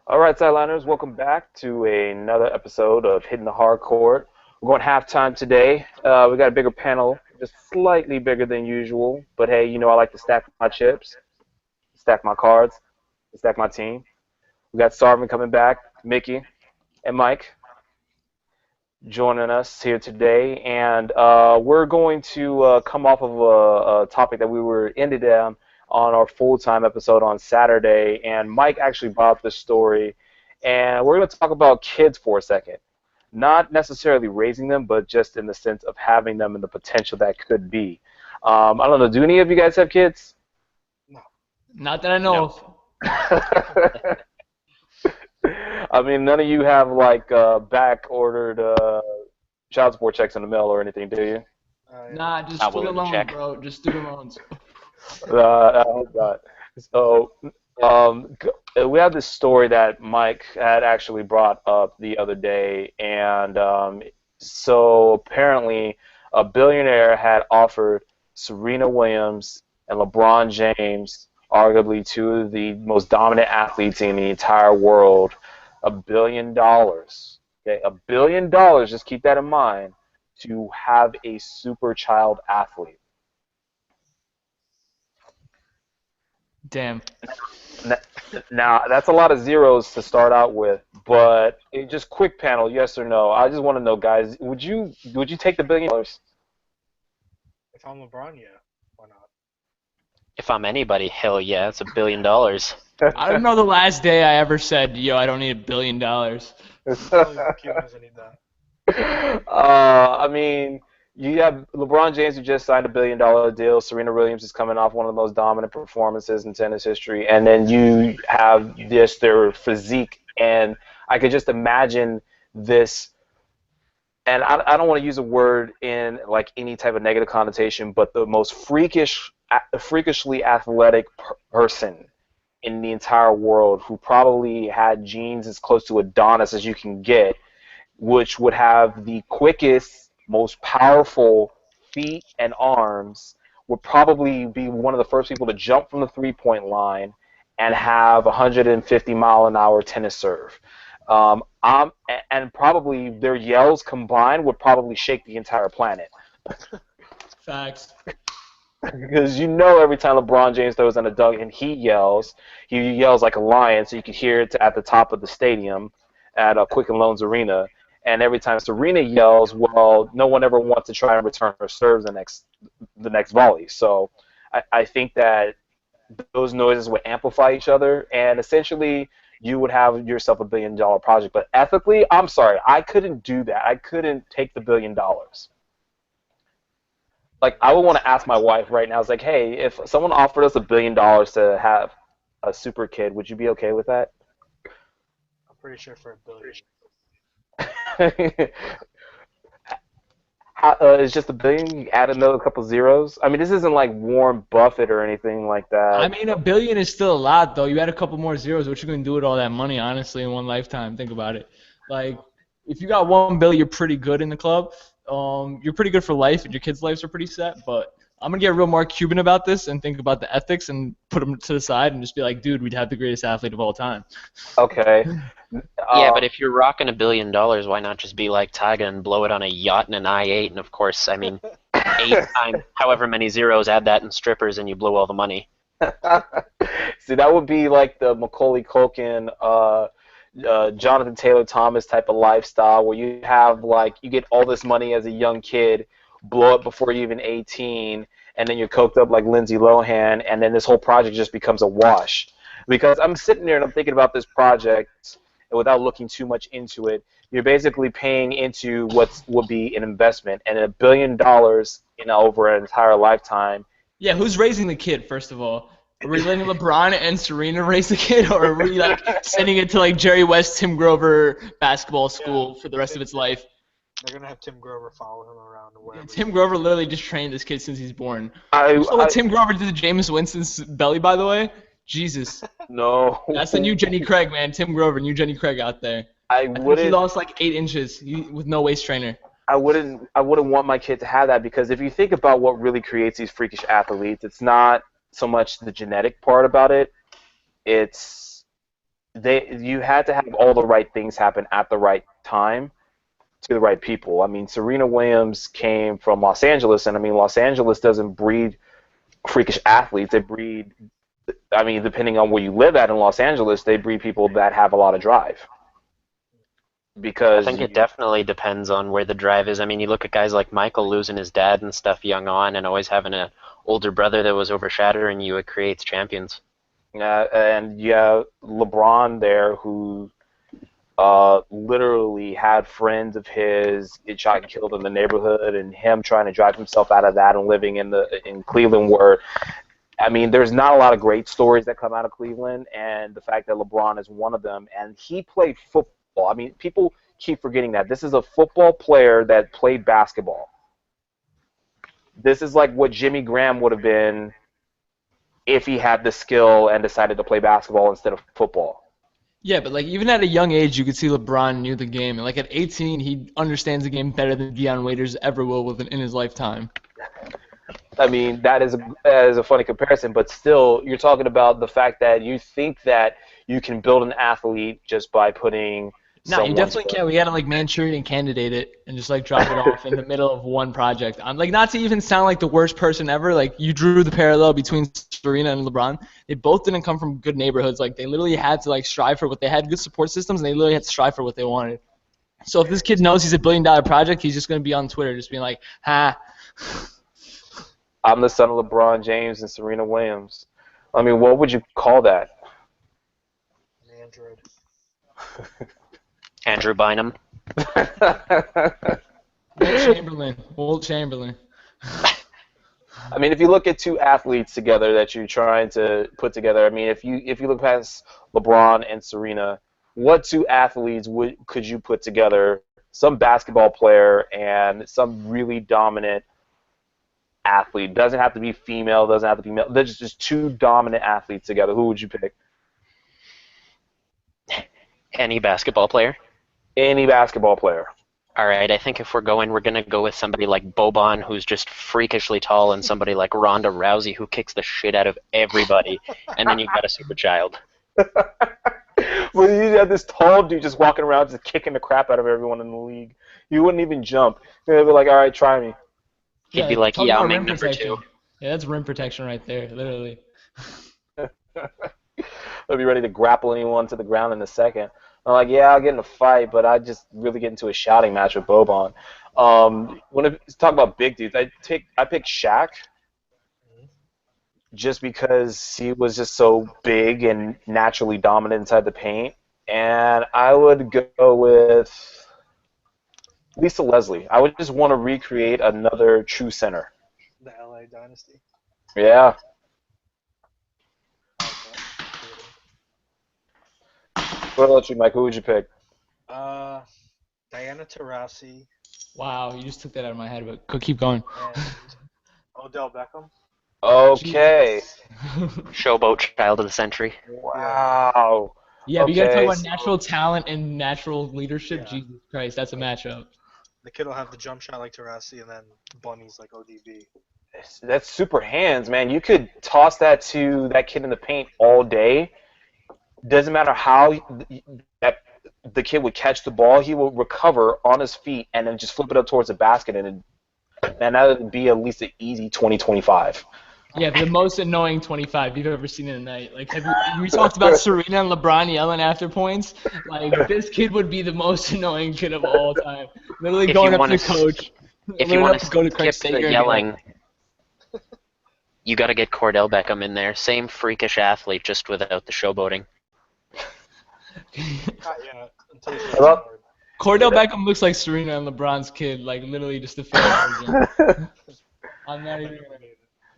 All right, Sideliners, welcome back to another episode of Hitting the Hardcourt. We're going halftime today. We got a bigger panel, just slightly bigger than usual. But hey, I like to stack my chips, stack my cards, stack my team. We got Sarven coming back, Mickey, and Mike joining us here today, and we're going to come off of a topic that we were ended on our full-time episode on Saturday, and Mike actually brought up this story, and we're going to talk about kids for a second. Not necessarily raising them, but just in the sense of having them and the potential that could be. I don't know, do any of you guys have kids? No. Not that I know No. of. I mean, none of you have like back ordered child support checks in the mail or anything, do you? Yeah. Nah, just Not student willing to loans, check. bro. Just student loans. I hope not. So, we have this story that Mike had actually brought up the other day, and so apparently a billionaire had offered Serena Williams and LeBron James, arguably two of the most dominant athletes in the entire world, $1 billion. Okay, $1 billion. Just keep that in mind to have a super child athlete. Damn. Now, that's a lot of zeros to start out with, but just quick panel, yes or no. I just want to know, guys, would you take the $1 billion? If I'm LeBron, yeah. Why not? If I'm anybody, hell yeah, it's $1 billion. I don't know the last day I ever said, yo, I don't need $1 billion. Probably Cube doesn't need that. I mean, you have LeBron James who just signed $1 billion deal. Serena Williams is coming off one of the most dominant performances in tennis history, and then you have their physique, and I could just imagine this. And I don't want to use a word in like any type of negative connotation, but the most freakishly athletic person in the entire world who probably had genes as close to Adonis as you can get, which would have the quickest, most powerful feet and arms, would probably be one of the first people to jump from the three-point line and have 150-mile-an-hour tennis serve. And probably their yells combined would probably shake the entire planet. Facts. Because every time LeBron James throws in a dunk and he yells like a lion, so you can hear it at the top of the stadium at Quicken Loans Arena. And every time Serena yells, well, no one ever wants to try and return her serve the next volley. So I think that those noises would amplify each other, and essentially you would have yourself $1 billion project. But ethically, I'm sorry, I couldn't do that. I couldn't take the $1 billion. Like, I would want to ask my wife right now, it's like, hey, if someone offered us $1 billion to have a super kid, would you be okay with that? I'm pretty sure for $1 billion. It's just $1 billion. You add another couple zeros. I mean, this isn't like Warren Buffett or anything like that. I mean, $1 billion is still a lot, though. You add a couple more zeros. What you gonna do with all that money, honestly, in one lifetime? Think about it. Like, if you got $1 billion, you're pretty good in the club. You're pretty good for life, and your kids' lives are pretty set. But I'm gonna get real Mark Cuban about this and think about the ethics and put them to the side and just be like, dude, we'd have the greatest athlete of all time. Okay. Yeah, but if you're rocking $1 billion, why not just be like Tyga and blow it on a yacht and an I-8? And of course, I mean, 8 times, however many zeros, add that in strippers, and you blow all the money. See, that would be like the Macaulay Culkin, Jonathan Taylor Thomas type of lifestyle, where you get all this money as a young kid, blow it before you're even 18, and then you're coked up like Lindsay Lohan, and then this whole project just becomes a wash. Because I'm sitting there and I'm thinking about this project, and without looking too much into it, you're basically paying into what would be an investment, and $1 billion over an entire lifetime. Yeah, who's raising the kid, first of all? Are we letting LeBron and Serena raise the kid, or are we like sending it to like Jerry West, Tim Grover basketball school for the rest of its life? They're gonna have Tim Grover follow him around or whatever. Tim Grover literally just trained this kid since he's born. I, You saw what I Tim Grover did to Jameis Winston's belly, by the way? Jesus. no. That's the new Jenny Craig, man. Tim Grover, new Jenny Craig out there. I I think he wouldn't. lost like 8 inches with no waist trainer. I wouldn't want my kid to have that, because if you think about what really creates these freakish athletes, it's not so much the genetic part about it. It's you had to have all the right things happen at the right time to the right people. I mean, Serena Williams came from Los Angeles, and I mean, Los Angeles doesn't breed freakish athletes. They breed, I mean, depending on where you live at in Los Angeles, they breed people that have a lot of drive. I Because think it definitely depends on where the drive is. I mean, you look at guys like Michael losing his dad and stuff young on, and always having a older brother that was overshadowing you. It creates champions. and you have LeBron there who literally had friends of his get shot and killed in the neighborhood, and him trying to drive himself out of that and living in Cleveland, where I mean, there's not a lot of great stories that come out of Cleveland, and the fact that LeBron is one of them, and he played football. I mean, people keep forgetting that this is a football player that played basketball. This is like what Jimmy Graham would have been if he had the skill and decided to play basketball instead of football. Yeah, but like even at a young age, you could see LeBron knew the game, and like at 18, he understands the game better than Deion Waiters ever will in his lifetime. I mean, that is a funny comparison, but still, you're talking about the fact that you think that you can build an athlete just by putting. No, you definitely can. We gotta like Manchurian candidate it and just like drop it off in the middle of one project. I'm like, not to even sound like the worst person ever. Like you drew the parallel between Serena and LeBron. They both didn't come from good neighborhoods. Like they literally had to like strive for what they had, good support systems, and they literally had to strive for what they wanted. So if this kid knows he's a $1 billion project, he's just gonna be on Twitter just being like, ha. I'm the son of LeBron James and Serena Williams. I mean, what would you call that? An android. Andrew Bynum. Wilt Chamberlain. I mean, if you look at two athletes together that you're trying to put together, I mean, if you look past LeBron and Serena, what two athletes could you put together? Some basketball player and some really dominant athlete. Doesn't have to be female, doesn't have to be male. There's just two dominant athletes together. Who would you pick? Any basketball player? Any basketball player. All right, I think if we're going to go with somebody like Boban, who's just freakishly tall, and somebody like Ronda Rousey, who kicks the shit out of everybody, and then you've got a super child. Well, you have this tall dude just walking around just kicking the crap out of everyone in the league. You wouldn't even jump. They'd be like, all right, try me. He'd be like, yeah, I'll make number protection. 2. Yeah, that's rim protection right there, literally. I'd be ready to grapple anyone to the ground in a second. I'm like, yeah, I'll get in a fight, but I just really get into a shouting match with Boban. When it's talk about big dudes, I picked Shaq just because he was just so big and naturally dominant inside the paint. And I would go with Lisa Leslie. I would just want to recreate another true center. The LA Dynasty. Yeah. What about you, Mike? Who would you pick? Diana Taurasi. Wow, you just took that out of my head, but keep going. And Odell Beckham. Okay. Showboat child of the century. Wow. Yeah, but you gotta talk Okay, about so- natural talent and natural leadership. Yeah. Jesus Christ, that's a matchup. The kid will have the jump shot like Taurasi, and then bunnies like ODB. That's super hands, man. You could toss that to that kid in the paint all day. Doesn't matter how that the kid would catch the ball, he will recover on his feet and then just flip it up towards the basket, and that would be at least an easy 20-25. Yeah, the most annoying 25 you've ever seen in a night. Like, we talked about Serena and LeBron yelling after points. Like, this kid would be the most annoying kid of all time. Literally If going you up to wanna the coach. If you want to go to Craig skip Sager the and be yelling, like, you got to get Cordell Beckham in there. Same freakish athlete, just without the showboating. Not yet. Until he's Hello? Cordell Beckham looks like Serena and LeBron's kid, like literally just a fair version. I'm not even gonna.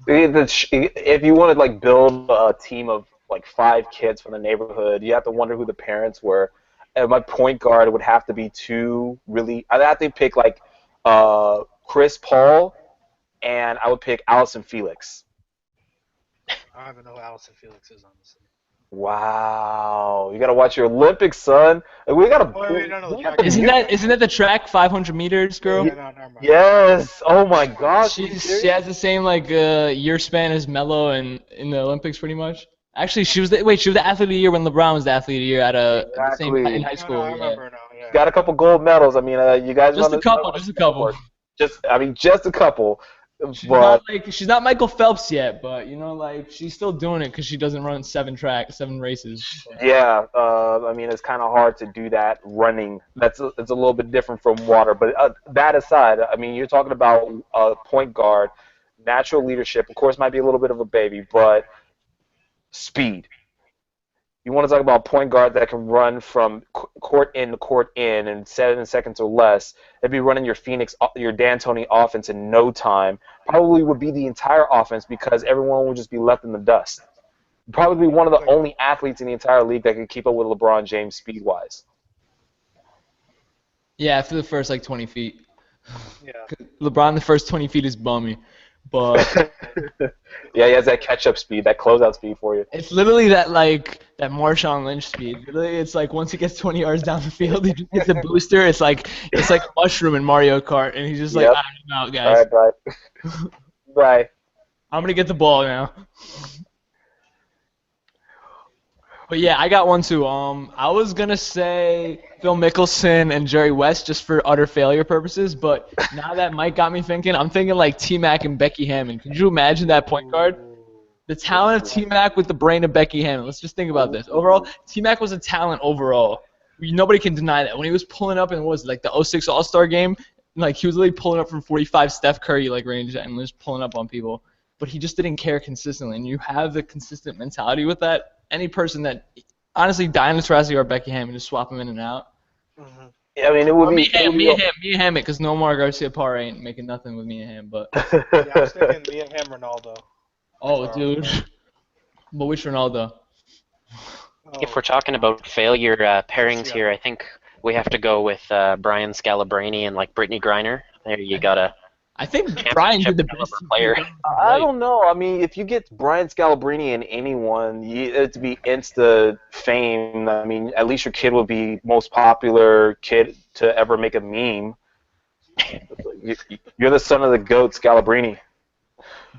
If you want to like build a team of like 5 kids from the neighborhood, you have to wonder who the parents were. And my point guard would have to be two really. I'd have to pick like Chris Paul, and I would pick Allison Felix. I don't even know who Allison Felix is, honestly. Wow, you gotta watch your Olympics, son. We gotta. Wait, no, Isn't that the track 500 meters, girl? No, never mind. Yes. Oh my gosh. She has the same like year span as Melo in the Olympics, pretty much. Actually, she was the athlete of the year when LeBron was the athlete of the year at the same Exactly. in high No, school. I Yeah. remember now. Yeah. Got a couple gold medals. I mean, you guys Just run a couple, just a couple. just a couple. She's But not she's not Michael Phelps yet, but like she's still doing it because she doesn't run seven races. yeah, I mean, it's kind of hard to do that running. It's a little bit different from water. But that aside, I mean, you're talking about a point guard, natural leadership. Of course, might be a little bit of a baby, but speed. You want to talk about a point guard that can run from court in to court in 7 seconds or less. They'd be running your D'Antoni offense in no time. Probably would be the entire offense because everyone would just be left in the dust. Probably one of the only athletes in the entire league that could keep up with LeBron James speed-wise. Yeah, after the first 20 feet. Yeah. LeBron, the first 20 feet is bummy, but Yeah, he has that catch-up speed, that closeout speed for you. it's literally that Marshawn Lynch speed. Literally, it's once he gets 20 yards down the field, he just gets a booster. It's like a mushroom in Mario Kart, and he's just Yep. I'm out, guys. All right, bye. Bye. I'm gonna get the ball now. But yeah, I got one too. I was gonna say Phil Mickelson and Jerry West just for utter failure purposes, but now that Mike got me thinking, I'm thinking T-Mac and Becky Hammond. Could you imagine that point guard? The talent of T-Mac with the brain of Becky Hammond. Let's just think about this. Overall, T-Mac was a talent overall. Nobody can deny that. When he was pulling up in the 06 All-Star game, he was literally pulling up from 45 Steph Curry range and was pulling up on people. But he just didn't care consistently. And you have the consistent mentality with that. Any person that honestly Diana Taurasi or Becky Hammond, just swap them in and out. Mm-hmm. Yeah, I mean, it would be Mia Hamm, because no more Garcia Parra ain't making nothing with Mia Hamm. But Yeah, I was thinking Mia Hamm Ronaldo. oh, dude, but which Ronaldo? If we're talking about failure pairings here, I think we have to go with Brian Scalabrine and Brittany Griner. There you gotta. I think Brian did the best player. I don't know. I mean, if you get Brian Scalabrine and anyone, it'd be insta fame. I mean, at least your kid will be most popular kid to ever make a meme. You're the son of the GOAT, Scalabrine.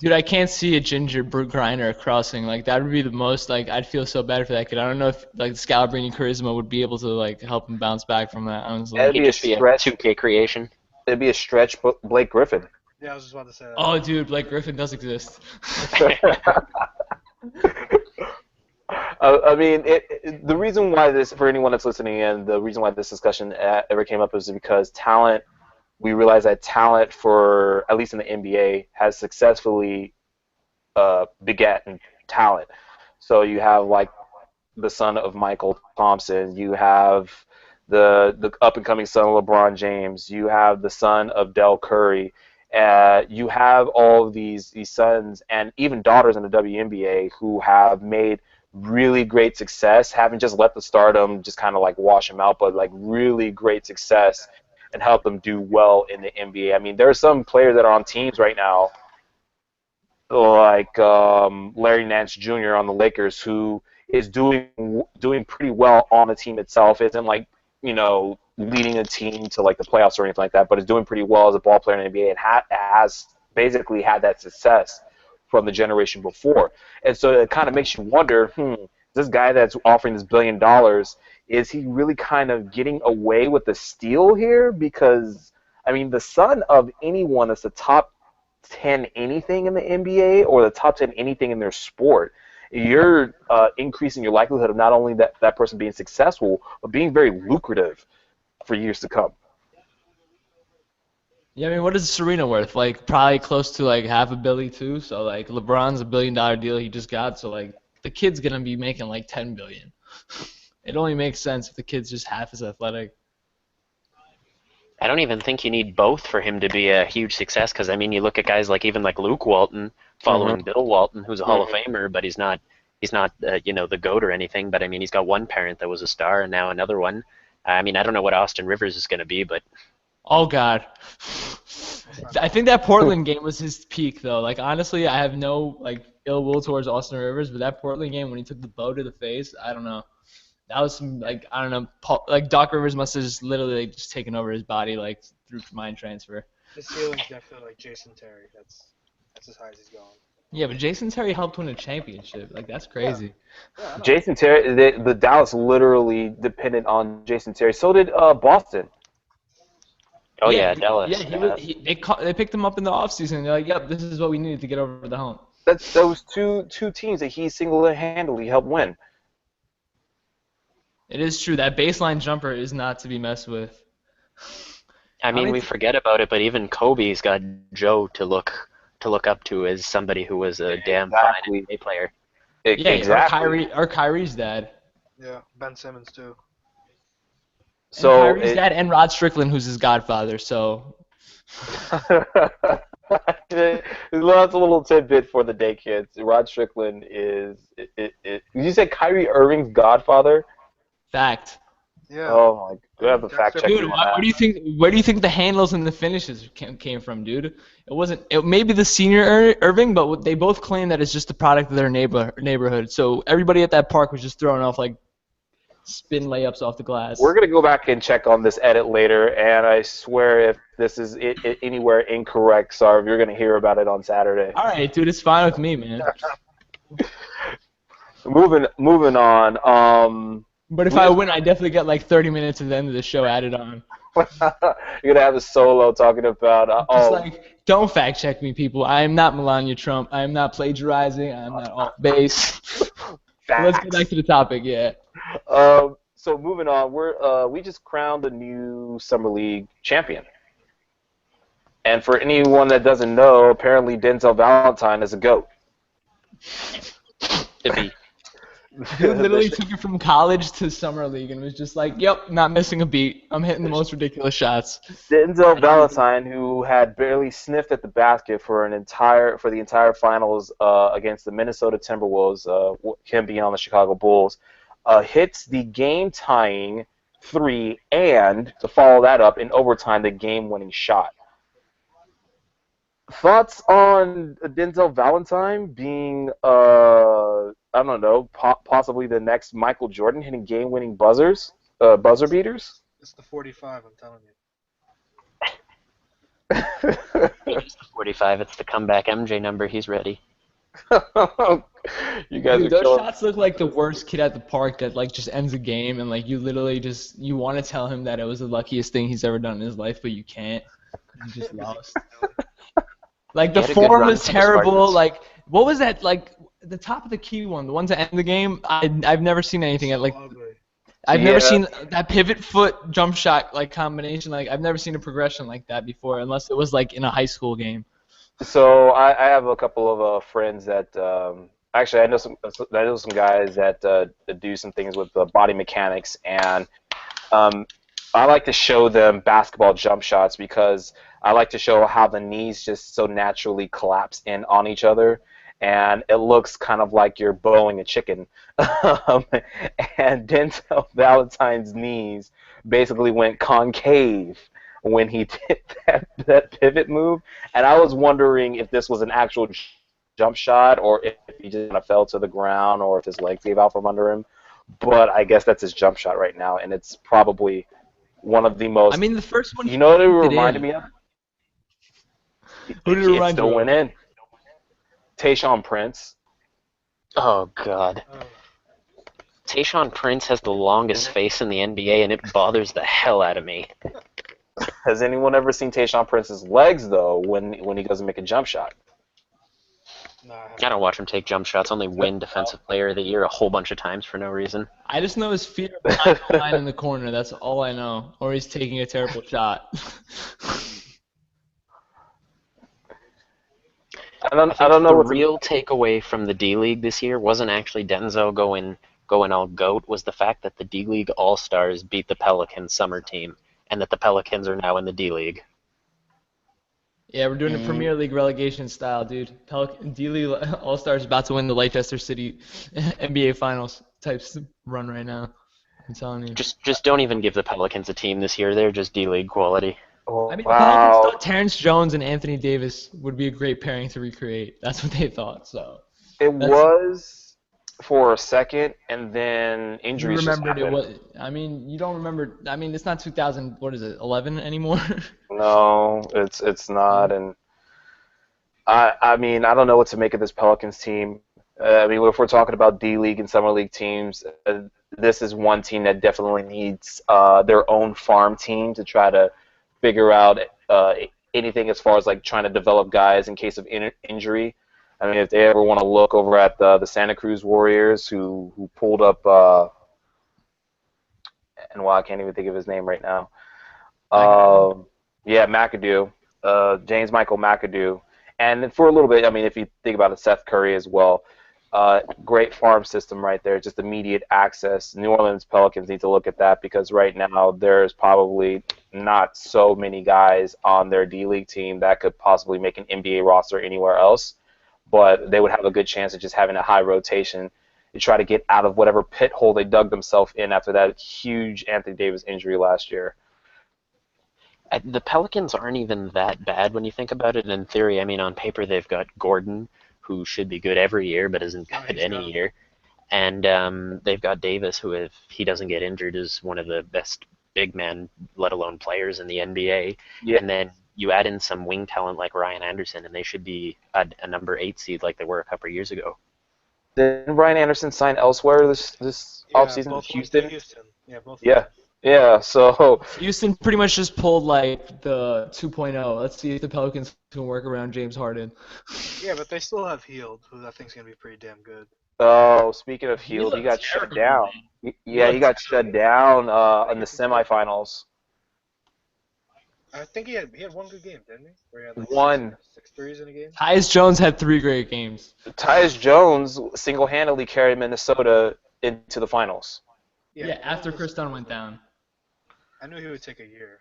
Dude, I can't see a Ginger Griner crossing. That would be the most. I'd feel so bad for that kid. I don't know if Scalabrine charisma would be able to help him bounce back from that. Honestly, That'd be a stretch. 2K creation. It'd be a stretch, Blake Griffin. Yeah, I was just about to say that. Oh, dude, Blake Griffin does exist. I mean, the reason why for anyone that's listening in, the reason why this discussion ever came up is because talent, we realize that talent for, at least in the NBA, has successfully begotten talent. So you have, the son of Michael Thompson, you have the up-and-coming son of LeBron James, you have the son of Del Curry, you have all of these sons and even daughters in the WNBA who have made really great success, haven't just let the stardom just kind of wash them out, but really great success and help them do well in the NBA. I mean, there are some players that are on teams right now, like Larry Nance Jr. on the Lakers, who is doing pretty well on the team itself. Isn't leading a team to the playoffs or anything like that, but is doing pretty well as a ball player in the NBA and has basically had that success from the generation before. And so it kind of makes you wonder, this guy that's offering this $1 billion, is he really kind of getting away with the steal here? Because, I mean, the son of anyone that's the top 10 anything in the NBA or the top 10 anything in their sport, you're increasing your likelihood of not only that person being successful, but being very lucrative for years to come. Yeah, I mean, what is Serena worth? Probably close to $500 million too. So LeBron's $1 billion deal he just got. So the kid's gonna be making $10 billion. It only makes sense if the kid's just half as athletic. I don't even think you need both for him to be a huge success. Because I mean, you look at guys even Luke Walton, following Bill Walton, who's a Hall of Famer, but he's not the GOAT or anything. But I mean, he's got one parent that was a star, and now another one. I mean, I don't know what Austin Rivers is going to be, but oh God, I think that Portland game was his peak, though. Honestly, I have no ill will towards Austin Rivers, but that Portland game when he took the bow to the face, I don't know. That was some I don't know. Doc Rivers must have just literally just taken over his body through mind transfer. His ceiling's definitely Jason Terry. That's as high as he's going. Yeah, but Jason Terry helped win a championship. Like, that's crazy. Yeah, I know. Jason Terry, the Dallas literally depended on Jason Terry. So did Boston. Oh Yeah, yeah, Dallas. they picked him up in the offseason. They're like, yep, this is what we needed to get over the hump. That's those two teams that he single-handedly helped win. It is true. That baseline jumper is not to be messed with. I mean, we forget about it, but even Kobe's got Joe to look up to as somebody who was a damn fine NBA player. Yeah, Exactly. or Kyrie's dad. Yeah, Ben Simmons too. So And Kyrie's dad and Rod Strickland, who's his godfather. So that's a little tidbit for the day, kids. Rod Strickland is. You said Kyrie Irving's godfather? fact. Yeah. Oh my! We have to fact check. Dude, where do you think the handles and the finishes came from, dude? It wasn't. It may be the senior Irving, but they both claim that it's just a product of their neighborhood. So everybody at that park was just throwing off like spin layups off the glass. We're gonna go back and check on this edit later, and I swear if this is anywhere incorrect, Sarv, you're gonna hear about it on Saturday. All right, dude, it's fine with me, man. Moving on. But if I win, I definitely get like 30 minutes at the end of the show added on. You're gonna have a solo talking about. Just like, don't fact check me, people. I am not Melania Trump. I am not plagiarizing. I am not off base. Let's get back to the topic. Yeah. So moving on, we just crowned a new Summer League champion. And for anyone that doesn't know, apparently Denzel Valentine is a GOAT. He literally took it from college to Summer League and was just like, yep, not missing a beat. I'm hitting the most ridiculous shots. Denzel Valentine, who had barely sniffed at the basket for the entire finals against the Minnesota Timberwolves, him being on the Chicago Bulls, hits the game-tying 3 and, to follow that up, in overtime, the game-winning shot. Thoughts on Denzel Valentine being, I don't know, possibly the next Michael Jordan hitting game-winning buzzer beaters? It's the 45, I'm telling you. It's the 45. It's the comeback MJ number. He's ready. You guys Dude, are those killing. shots look like the worst kid at the park that like just ends a game and like you literally just you want to tell him that it was the luckiest thing he's ever done in his life, but you can't. You just lost. Like the He had a good form run was for the terrible. Spartans. Like what was that? Like the top of the key one, the one to end the game. I've never seen anything at like. Ugly. I've never Yeah. seen that pivot foot jump shot like combination. Like I've never seen a progression like that before, unless it was like in a high school game. So I have a couple of friends that actually I know some guys that do some things with body mechanics, and I like to show them basketball jump shots because I like to show how the knees just so naturally collapse in on each other, and it looks kind of like you're bowling a chicken. And Denzel Valentine's knees basically went concave when he did that pivot move, and I was wondering if this was an actual jump shot or if he just kind of fell to the ground or if his legs gave out from under him. But I guess that's his jump shot right now, and it's probably one of the most. I mean, the first one. You know what it did reminded in. me of? Who did it remind still you of? went in. Tayshaun Prince. Oh God. Tayshaun Prince has the longest face in the NBA, and it bothers the hell out of me. Has anyone ever seen Tayshaun Prince's legs though when he doesn't make a jump shot? Nah, I don't watch him take jump shots. Only win Defensive Player of the Year a whole bunch of times for no reason. I just know his feet are behind the line in the corner. That's all I know. Or he's taking a terrible shot. I don't know The what real takeaway from the D League this year wasn't actually Denzel going all GOAT. Was the fact that the D League All Stars beat the Pelicans summer team, and that the Pelicans are now in the D League. Yeah, we're doing a Premier League relegation style, dude. D-League All-Stars about to win the Leicester City NBA Finals types run right now. I'm telling you. Just don't even give the Pelicans a team this year. They're just D League quality. Oh, I mean, the wow. Pelicans thought Terrence Jones and Anthony Davis would be a great pairing to recreate. That's what they thought. So It was for a second, and then you injuries just remembered it happened. was. I mean, you don't remember. I mean, it's not 2000. What is it? 11 anymore. No, it's not, and I mean, I don't know what to make of this Pelicans team. I mean, if we're talking about D League and Summer League teams, this is one team that definitely needs their own farm team to try to figure out anything as far as like trying to develop guys in case of injury. I mean, if they ever want to look over at the Santa Cruz Warriors, who pulled up, and well, I can't even think of his name right now. Yeah, McAdoo, James Michael McAdoo. And for a little bit, I mean, if you think about it, Seth Curry as well. Great farm system right there, just immediate access. New Orleans Pelicans need to look at that because right now there's probably not so many guys on their D-League team that could possibly make an NBA roster anywhere else, but they would have a good chance of just having a high rotation to try to get out of whatever pit hole they dug themselves in after that huge Anthony Davis injury last year. The Pelicans aren't even that bad when you think about it. In theory, I mean, on paper they've got Gordon, who should be good every year but isn't good any year, and they've got Davis, who, if he doesn't get injured, is one of the best big men, let alone players, in the NBA. Yeah. And then you add in some wing talent like Ryan Anderson, and they should be a number 8 seed like they were a couple of years ago. Did Ryan Anderson sign elsewhere this offseason? Houston? Yeah, both. Yeah. Yeah, so Houston pretty much just pulled like the 2.0. Let's see if the Pelicans can work around James Harden. Yeah, but they still have Healed, who I think is going to be pretty damn good. oh, speaking of Healed, he got shut down. Yeah, he got shut down in the semifinals. I think he had one good game, didn't he? Where he had like One. six threes in a game. Tyus Jones had 3 great games. Tyus Jones single-handedly carried Minnesota into the finals. Yeah, after Chris Dunn went down. I knew he would take a year.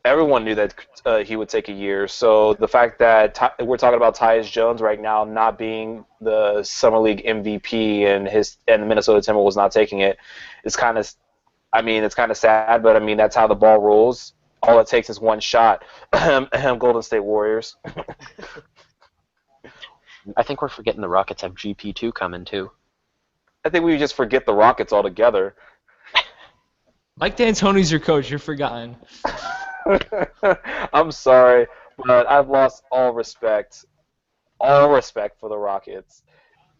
Everyone knew that he would take a year. So the fact that we're talking about Tyus Jones right now not being the Summer League MVP and the Minnesota Timberwolves not taking it is kind of, I mean, it's kind of sad. But I mean, that's how the ball rolls. All it takes is one shot. Golden State Warriors. I think we're forgetting the Rockets have GP2 coming too. I think we just forget the Rockets altogether. Mike D'Antoni's your coach. You're forgotten. I'm sorry, but I've lost all respect for the Rockets,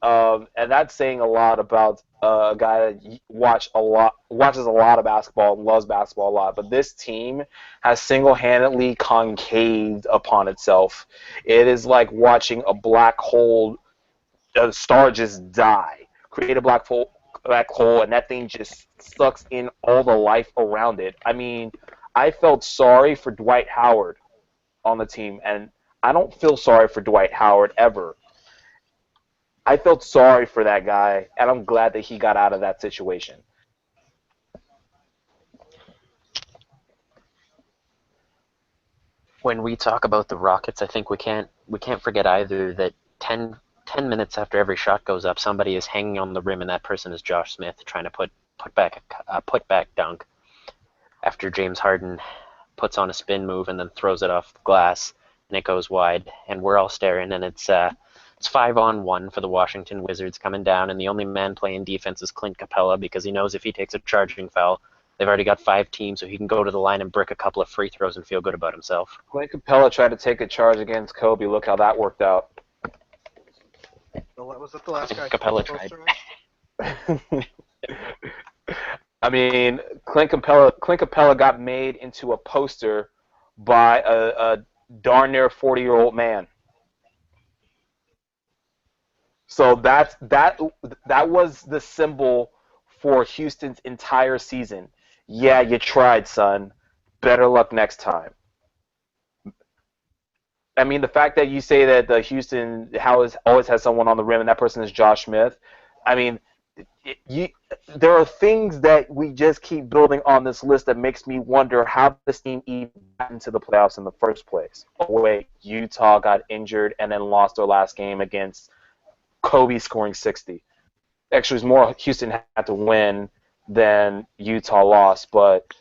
and that's saying a lot about a guy that watches a lot of basketball and loves basketball a lot. But this team has single-handedly concaved upon itself. It is like watching a black hole, a star just die, create a black hole, and that thing just sucks in all the life around it. I mean, I felt sorry for Dwight Howard on the team, and I don't feel sorry for Dwight Howard ever. I felt sorry for that guy, and I'm glad that he got out of that situation. When we talk about the Rockets, I think we can't forget either that 10 minutes after every shot goes up, somebody is hanging on the rim, and that person is Josh Smith trying to put back a putback dunk after James Harden puts on a spin move and then throws it off the glass, and it goes wide, and we're all staring, and it's 5-on-1 for the Washington Wizards coming down, and the only man playing defense is Clint Capella because he knows if he takes a charging foul, they've already got 5 teams, so he can go to the line and brick a couple of free throws and feel good about himself. Clint Capella tried to take a charge against Kobe. Look how that worked out. Was that the last guy? Capella tried. I mean, Clint Capella got made into a poster by a darn near 40-year-old man. So that was the symbol for Houston's entire season. Yeah, you tried, son. Better luck next time. I mean, the fact that you say that the Houston always has someone on the rim and that person is Josh Smith, I mean, there are things that we just keep building on this list that makes me wonder how this team even got into the playoffs in the first place. Oh, wait, Utah got injured and then lost their last game against Kobe scoring 60. Actually, it was more Houston had to win than Utah lost, but,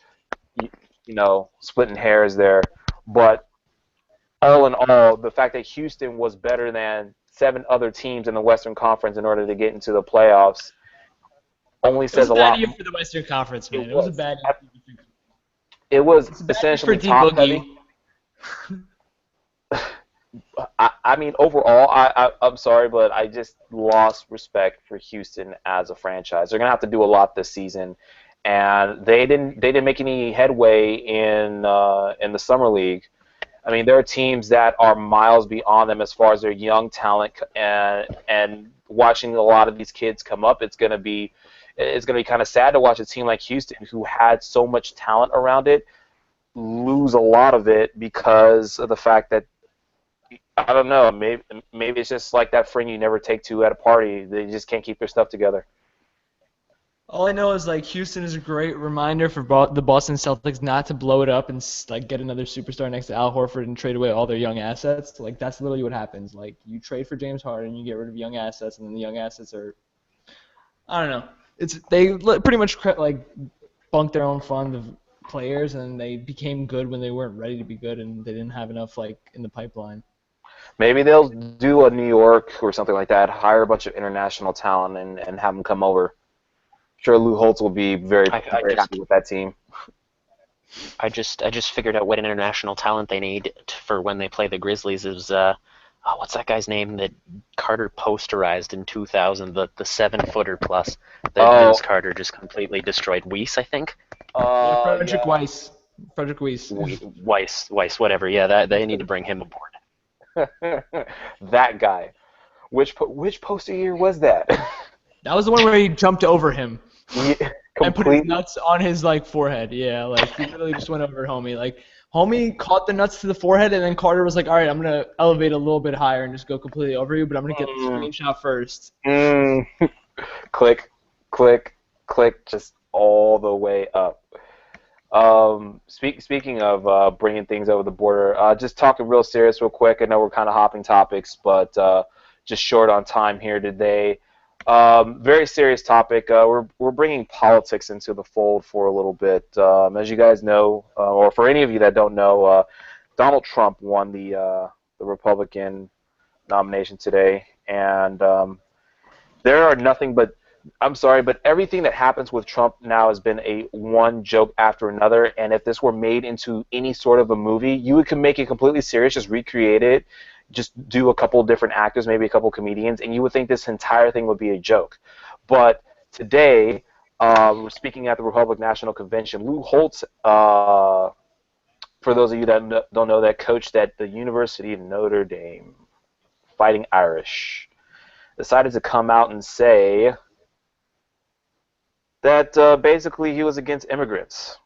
you know, splitting hairs there. But all in all, the fact that Houston was better than 7 other teams in the Western Conference in order to get into the playoffs only says a lot. It was a bad year for the Western Conference, man. It was a bad year. It was essentially top heavy. I mean, overall, I'm sorry, but I just lost respect for Houston as a franchise. They're gonna have to do a lot this season, and they didn't make any headway in the summer league. I mean, there are teams that are miles beyond them as far as their young talent, and watching a lot of these kids come up, it's gonna be kind of sad to watch a team like Houston, who had so much talent around it, lose a lot of it because of the fact that I don't know. Maybe it's just like that friend you never take to at a party. They just can't keep their stuff together. All I know is like Houston is a great reminder for the Boston Celtics not to blow it up and like get another superstar next to Al Horford and trade away all their young assets. Like that's literally what happens. Like you trade for James Harden, you get rid of young assets, and then the young assets are, I don't know. They pretty much like bunked their own fund of players, and they became good when they weren't ready to be good, and they didn't have enough like in the pipeline. Maybe they'll do a New York or something like that. Hire a bunch of international talent and have them come over. Sure, Lou Holtz will be very happy with that team. I just figured out what international talent they need for when they play the Grizzlies is what's that guy's name that Carter posterized in 2000, the 7-footer plus that Vince Carter just completely destroyed. Weiss, I think. Frederick Weiss. Frederick Weiss. Weiss, whatever. Yeah, that they need to bring him aboard. That guy. Which poster year was that? That was the one where he jumped over him. Yeah, and put his nuts on his like forehead. Yeah, like he literally just went over homie. Like homie caught the nuts to the forehead, and then Carter was like, "All right, I'm gonna elevate a little bit higher and just go completely over you, but I'm gonna get the screenshot first." Click, click, click, just all the way up. Speaking of bringing things over the border, just talking real serious, real quick. I know we're kind of hopping topics, but just short on time here today. Very serious topic. We're bringing politics into the fold for a little bit. As you guys know, or for any of you that don't know, Donald Trump won the Republican nomination today, and there are nothing but, I'm sorry, but everything that happens with Trump now has been a one joke after another. And if this were made into any sort of a movie, you could make it completely serious, just recreate it. Just do a couple different actors, maybe a couple comedians, and you would think this entire thing would be a joke. But today, we're speaking at the Republican National Convention. Lou Holtz, for those of you that don't know, that coached at the University of Notre Dame, Fighting Irish, decided to come out and say that basically he was against immigrants.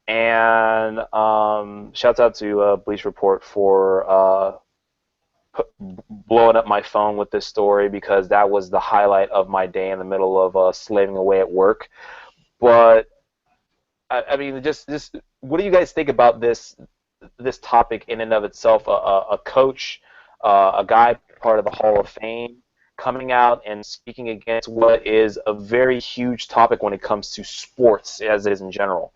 And shouts out to Bleach Report for blowing up my phone with this story, because that was the highlight of my day in the middle of slaving away at work. But I mean, just what do you guys think about this topic in and of itself? A coach, a guy part of the Hall of Fame, coming out and speaking against what is a very huge topic when it comes to sports, as it is in general.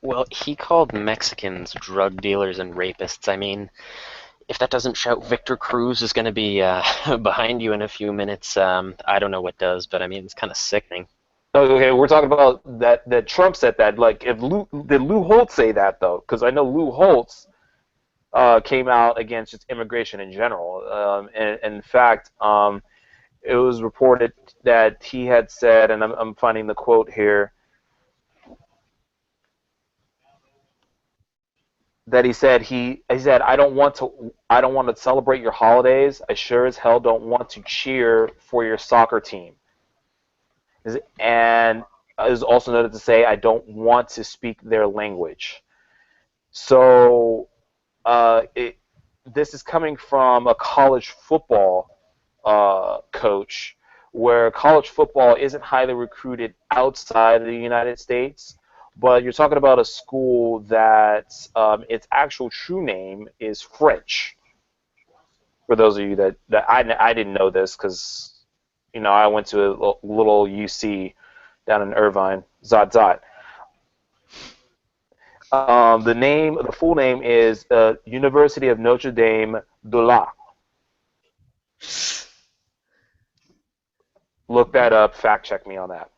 Well, he called Mexicans drug dealers and rapists. I mean, if that doesn't shout Victor Cruz is going to be behind you in a few minutes, I don't know what does, but I mean, it's kind of sickening. Okay, we're talking about that Trump said that. Like, did Lou Holtz say that, though? Because I know Lou Holtz came out against just immigration in general. And in fact, it was reported that he had said, and I'm finding the quote here, that he said I don't want to celebrate your holidays. I sure as hell don't want to cheer for your soccer team. And it was also noted to say I don't want to speak their language. So this is coming from a college football coach, where college football isn't highly recruited outside of the United States. But you're talking about a school that its actual true name is French. For those of you that I didn't know this, because I went to a little UC down in Irvine, Zot. The full name is University of Notre Dame de la. Look that up. Fact check me on that.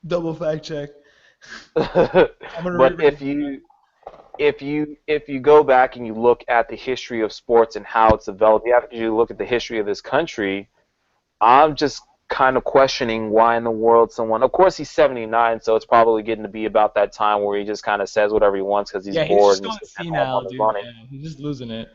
Double fact check. But if you if you go back and you look at the history of sports and how it's developed, you have to look at the history of this country. I'm just kind of questioning why in the world someone. Of course, he's 79, so it's probably getting to be about that time where he just kind of says whatever he wants because he's Yeah, he's bored just and going he's spending all senile, his dude. money. Yeah, he's just losing it.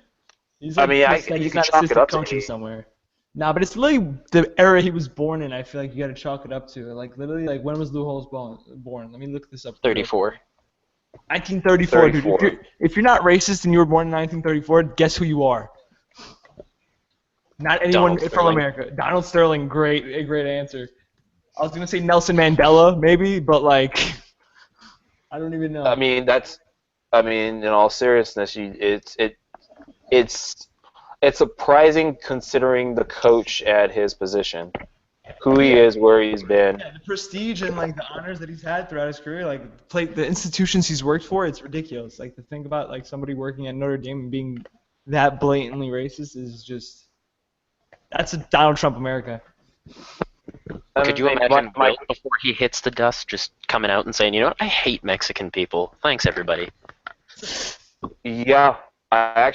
He's I like mean, pissed that you he's can not chalk it assistant up to coaching me. somewhere. Nah, but it's really the era he was born in. I feel like you got to chalk it up to. Like literally, like when was Lou Holtz born? Let me look this up. 34. 1934, dude. 34. If you're not racist and you were born in 1934, guess who you are? Not anyone Donald from Sterling. America. Donald Sterling, a great answer. I was gonna say Nelson Mandela, maybe, but like, I don't even know. I mean, in all seriousness, it's surprising considering the coach at his position, who he is, where he's been. Yeah, the prestige and like the honors that he's had throughout his career, like the institutions he's worked for, it's ridiculous. Like to think about like somebody working at Notre Dame and being that blatantly racist is just that's a Donald Trump America. Could you imagine Wilt before he hits the dust just coming out and saying, you know what, I hate Mexican people. Thanks, everybody. Yeah, I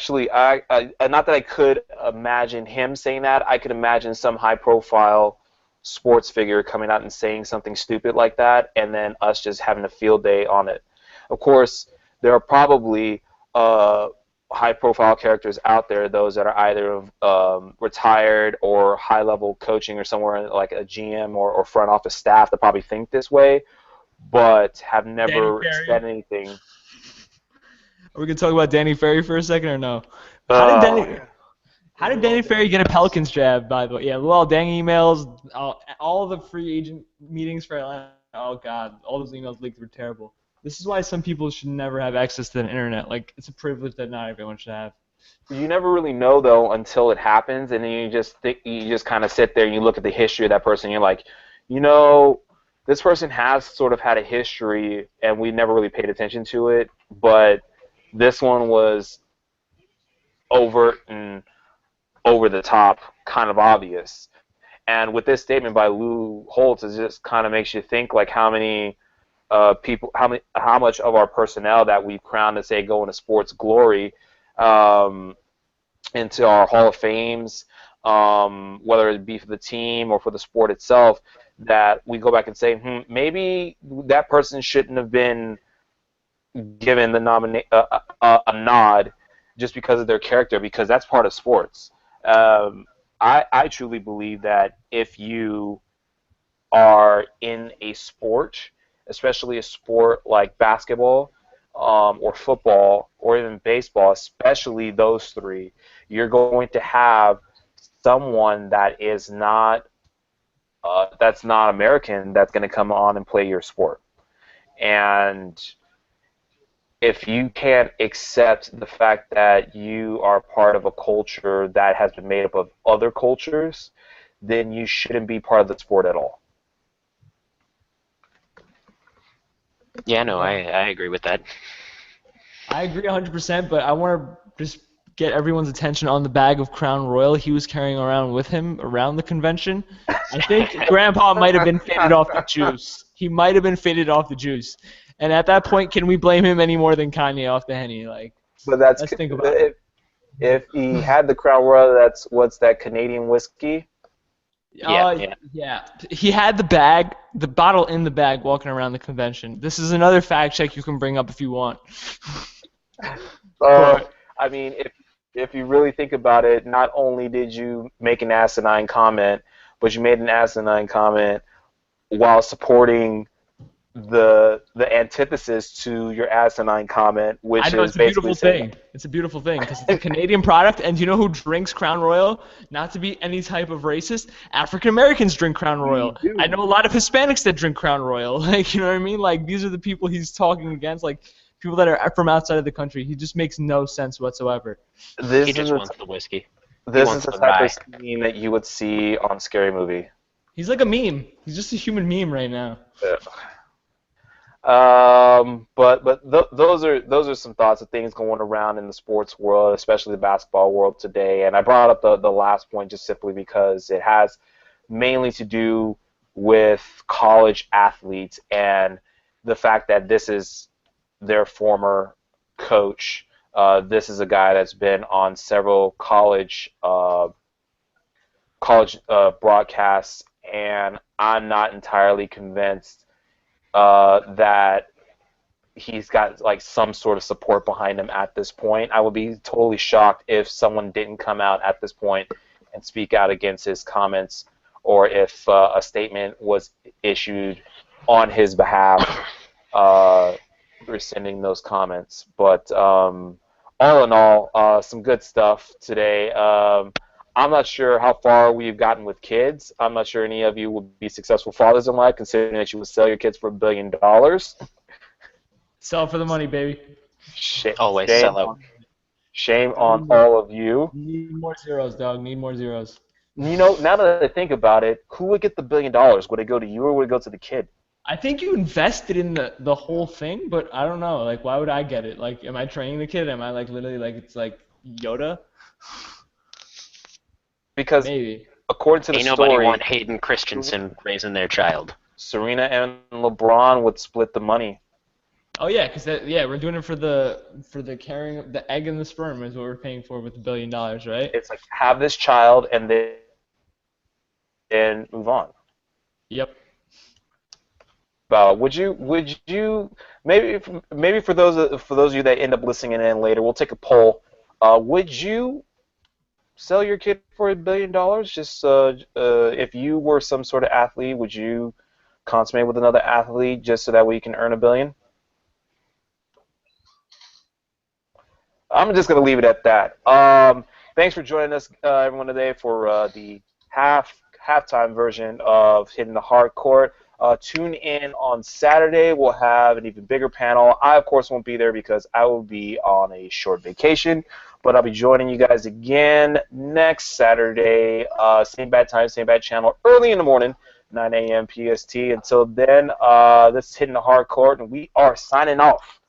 not that I could imagine him saying that. I could imagine some high-profile sports figure coming out and saying something stupid like that, and then us just having a field day on it. Of course, there are probably high-profile characters out there, those that are either retired or high-level coaching or somewhere like a GM or front office staff that probably think this way, but have never said anything. Are we gonna talk about Danny Ferry for a second or no? Uh, How did Danny Ferry get a Pelicans job, by the way? Yeah, well, dang emails, all the free agent meetings for Atlanta. Oh, God, all those emails leaked were terrible. This is why some people should never have access to the internet. Like, it's a privilege that not everyone should have. You never really know, though, until it happens, and then you just kind of sit there and you look at the history of that person, and you're like, this person has sort of had a history, and we never really paid attention to it, but this one was overt and over the top, kind of obvious. And with this statement by Lou Holtz, it just kind of makes you think like how many people, how much of our personnel that we've crowned to say go into sports glory, into our Hall of Fames, whether it be for the team or for the sport itself, that we go back and say, maybe that person shouldn't have been given the a nod just because of their character, because that's part of sports. I truly believe that if you are in a sport, especially a sport like basketball or football or even baseball, especially those three, you're going to have someone that is not that's not American that's going to come on and play your sport. And if you can't accept the fact that you are part of a culture that has been made up of other cultures, then you shouldn't be part of the sport at all. Yeah, no, I agree with that. I agree 100%, but I want to just get everyone's attention on the bag of Crown Royal he was carrying around with him around the convention. I think Grandpa might have been faded off the juice. He might have been faded off the juice. And at that point, can we blame him any more than Kanye off the Henny? Like, But let's think about it. If he had the Crown Royal, what's that, Canadian whiskey? Yeah. He had the bottle in the bag walking around the convention. This is another fact check you can bring up if you want. I mean, if you really think about it, not only did you make an asinine comment, but you made an asinine comment while supporting the antithesis to your asinine comment, which I know, is it's a basically beautiful saying, thing. It's a beautiful thing because it's a Canadian product, and do you know who drinks Crown Royal? Not to be any type of racist, African Americans drink Crown Royal. I know a lot of Hispanics that drink Crown Royal. Like, you know what I mean? Like, these are the people he's talking against, like people that are from outside of the country. He just makes no sense whatsoever. He just wants the whiskey. This is the type of scene that you would see on Scary Movie. He's like a meme. He's just a human meme right now. Yeah. Those are some thoughts of things going around in the sports world, especially the basketball world today. And I brought up the last point just simply because it has mainly to do with college athletes and the fact that this is their former coach. This is a guy that's been on several college broadcasts, and I'm not entirely convinced that he's got like some sort of support behind him at this point. I would be totally shocked if someone didn't come out at this point and speak out against his comments, or if a statement was issued on his behalf rescinding those comments. But all in all, some good stuff today. I'm not sure how far we've gotten with kids. I'm not sure any of you will be successful fathers in life, considering that you would sell your kids for $1 billion. Sell for the money, baby. Always sell out. Shame on all of you. Need more zeros, dog. Need more zeros. You know, now that I think about it, who would get the $1 billion? Would it go to you or would it go to the kid? I think you invested in the whole thing, but I don't know. Like, why would I get it? Like, am I training the kid? Am I like literally like it's like Yoda? Because Maybe. according to the Ain't nobody story, want Hayden Christensen raising their child. Serena and LeBron would split the money. Oh yeah, because we're doing it for the carrying of the egg and the sperm is what we're paying for with $1 billion, right? It's like have this child and then move on. Yep. Would you maybe for those of you that end up listening in later, we'll take a poll. Would you sell your kid for $1 billion? Just if you were some sort of athlete, would you consummate with another athlete just so that way you can earn $1 billion? I'm just gonna leave it at that. Thanks for joining us, everyone, today for the halftime version of Hitting the Hardcourt. Tune in on Saturday. We'll have an even bigger panel. I, of course, won't be there because I will be on a short vacation, but I'll be joining you guys again next Saturday. Same bad time, same bad channel, early in the morning, 9 a.m. PST. Until then, this is Hitting the Hardcourt, and we are signing off.